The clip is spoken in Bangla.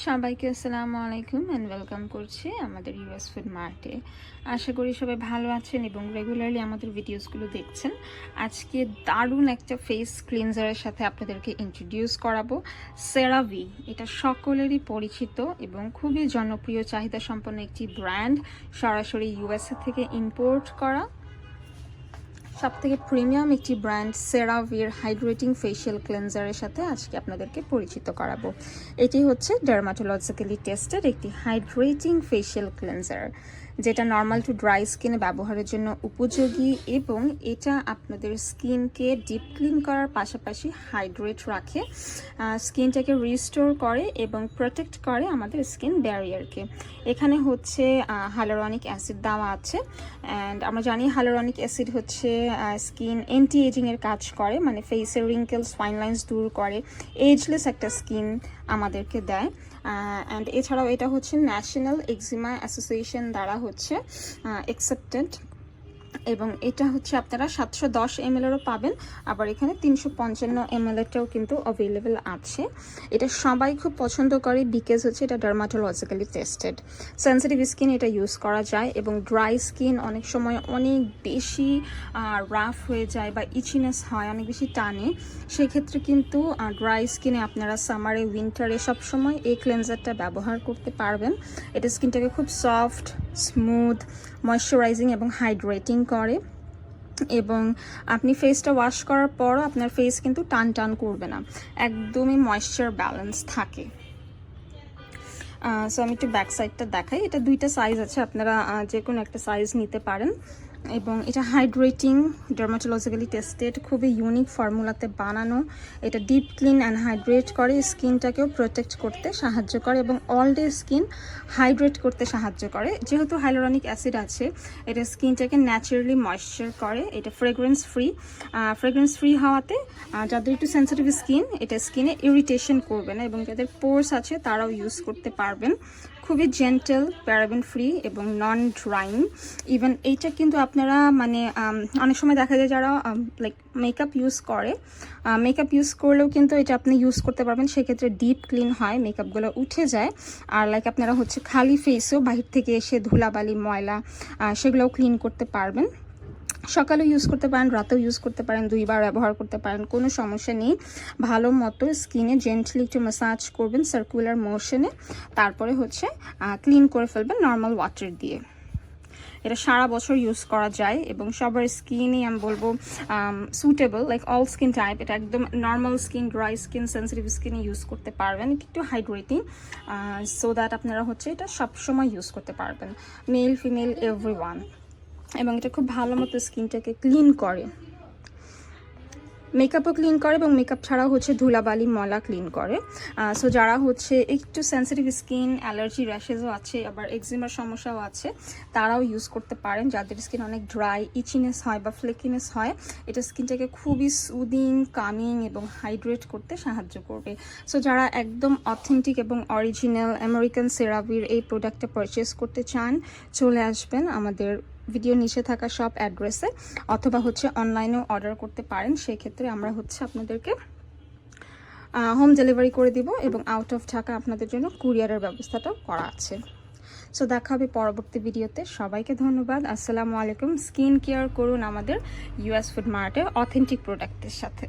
সবাইকে আসসালামু আলাইকুম এন্ড ওয়েলকাম করছি আমাদের ইউএস ফুড মার্টে। আশা করি সবাই ভালো আছেন এবং রেগুলারলি আমাদের ভিডিওসগুলো দেখছেন। আজকে দারুণ একটা ফেস ক্লিনজারের সাথে আপনাদেরকে ইন্ট্রোডিউস করাবো। সেরাভি, এটা সকলেরই পরিচিত এবং খুবই জনপ্রিয় চাহিদা সম্পন্ন একটি ব্র্যান্ড, সরাসরি ইউএসএ থেকে ইম্পোর্ট করা সবথেকে প্রিমিয়াম একটি ব্র্যান্ড সেরাভির হাইড্রেটিং ফেশিয়াল ক্লেন্সারের সাথে আজকে আপনাদেরকে পরিচিত করাবো। এটি হচ্ছে ডার্মাটোলজিক্যালি টেস্টেড একটি হাইড্রেটিং ফেশিয়াল ক্লেন্সার, যেটা নর্মাল টু ড্রাই স্কিনে ব্যবহারের জন্য উপযোগী এবং এটা আপনাদের স্কিনকে ডিপ ক্লিন করার পাশাপাশি হাইড্রেট রাখে, স্কিনটাকে রিস্টোর করে এবং প্রোটেক্ট করে আমাদের স্কিন ব্যারিয়ারকে। এখানে হচ্ছে হাইয়ালুরনিক অ্যাসিড দেওয়া আছে, অ্যান্ড আমরা জানি হাইয়ালুরনিক অ্যাসিড হচ্ছে স্কিন অ্যান্টি এজিংয়ের কাজ করে, মানে ফেসের রিঙ্কেলস ফাইন লাইন্স দূর করে, এজলেস একটা স্কিন আমাদেরকে দেয়। অ্যান্ড এছাড়াও এটা হচ্ছে ন্যাশনাল এক্সিমা অ্যাসোসিয়েশন দ্বারা হচ্ছে অ্যাকসেপ্টেড, এবং এটা হচ্ছে আপনারা 710 ml-এরও পাবেন, আবার এখানে 355 ml-এরটাও কিন্তু অ্যাভেলেবেল আছে। এটা সবাই খুব পছন্দ করে বিকজ হচ্ছে এটা ডার্মাটোলজিক্যালি টেস্টেড। সেন্সিটিভ স্কিন এটা ইউজ করা যায় এবং ড্রাই স্কিন অনেক সময় অনেক বেশি রাফ হয়ে যায় বা ইচিনেস হয়, অনেক বেশি টানে। সেক্ষেত্রে কিন্তু ড্রাই স্কিনে আপনারা সামারে উইন্টারে সবসময় এই ক্লেন্সারটা ব্যবহার করতে পারবেন। এটা স্কিনটাকে খুব সফট, স্মুথ, ময়শ্চারাইজিং এবং হাইড্রেটিং করে, এবং আপনি ফেসটা ওয়াশ করার পরও আপনার ফেস কিন্তু টান টান করবে না, একদমই ময়েশ্চার ব্যালেন্স থাকে। সো আমি একটু ব্যাক সাইডটা দেখাই। এটা দুইটা সাইজ আছে, আপনারা যে কোনো একটা সাইজ নিতে পারেন। এবং এটা হাইড্রেটিং, ডার্মাটোলজিক্যালি টেস্টেড, খুবই ইউনিক ফর্মুলাতে বানানো। এটা ডিপ ক্লিন অ্যান্ড হাইড্রেট করে, স্কিনটাকেও প্রোটেক্ট করতে সাহায্য করে এবং অল ডে স্কিন হাইড্রেট করতে সাহায্য করে। যেহেতু হাইয়ালুরনিক অ্যাসিড আছে, এটা স্কিনটাকে ন্যাচারালি ময়েশ্চার করে। এটা ফ্রেগ্রেন্স ফ্রি হওয়াতে যাদের একটু সেন্সিটিভ স্কিন, এটা স্কিনে ইরিটেশন করবে না, এবং যাদের পোর্স আছে তারাও ইউজ করতে পারবেন। খুবই জেন্টেল, প্যারাবেন ফ্রি এবং নন ড্রাইং। ইভেন এইটা কিন্তু আপনারা মানে অনেক সময় দেখা যায় যারা লাইক মেকআপ ইউজ করে, মেকআপ ইউজ করলেও কিন্তু এটা আপনি ইউজ করতে পারবেন। সেক্ষেত্রে ডিপ ক্লিন হয়, মেকআপগুলো উঠে যায়। আর লাইক আপনারা হচ্ছে খালি ফেসেও বাহির থেকে এসে ধুলাবালি ময়লা সেগুলোও ক্লিন করতে পারবেন। সকালেও ইউজ করতে পারেন, রাতেও ইউজ করতে পারেন, দুইবার ব্যবহার করতে পারেন, কোনো সমস্যা নেই। ভালো মতো স্কিনে জেন্টলি একটু ম্যাসাজ করবেন সার্কুলার মোশনে, তারপরে হচ্ছে ক্লিন করে ফেলবেন নর্মাল ওয়াটার দিয়ে। এটা সারা বছর ইউজ করা যায় এবং সবার স্কিনই আমি বলবো suitable, like all skin type. এটা একদম normal skin, dry skin, sensitive স্কিনে ইউজ করতে পারবেন। একটু হাইড্রেটিং, সো দ্যাট আপনারা হচ্ছে এটা সবসময় ইউজ করতে পারবেন, মেল ফিমেল এভরিওয়ান। এবং এটা খুব ভালো মতো স্কিনটাকে ক্লিন করে, মেকআপও ক্লিন করে এবং মেকআপ ছাড়াও হচ্ছে ধুলাবালি ময়লা ক্লিন করে। সো যারা হচ্ছে একটু সেন্সিটিভ স্কিন, অ্যালার্জি, র্যাশেসও আছে, আবার এক্সিমার সমস্যাও আছে, তারাও ইউজ করতে পারেন। যাদের স্কিন অনেক ড্রাই, ইচিনেস হয় বা ফ্লেকিনেস হয়, এটা স্কিনটাকে খুবই সুদিং, কামিং এবং হাইড্রেট করতে সাহায্য করবে। সো যারা একদম অথেন্টিক এবং অরিজিনাল আমেরিকান সেরাভির এই প্রোডাক্টটা পারচেস করতে চান, চলে আসবেন আমাদের ভিডিও নিচে থাকা সব অ্যাড্রেসে, অথবা হচ্ছে অনলাইনেও অর্ডার করতে পারেন। সেই ক্ষেত্রে আমরা হচ্ছে আপনাদেরকে হোম ডেলিভারি করে দিব এবং আউট অফ ঢাকা আপনাদের জন্য কুরিয়ারের ব্যবস্থাটাও করা আছে। সো দেখা হবে পরবর্তী ভিডিওতে। সবাইকে ধন্যবাদ। আসসালামু আলাইকুম। স্কিন কেয়ার করুন আমাদের ইউএস ফুড মার্টের অথেন্টিক প্রোডাক্টের সাথে।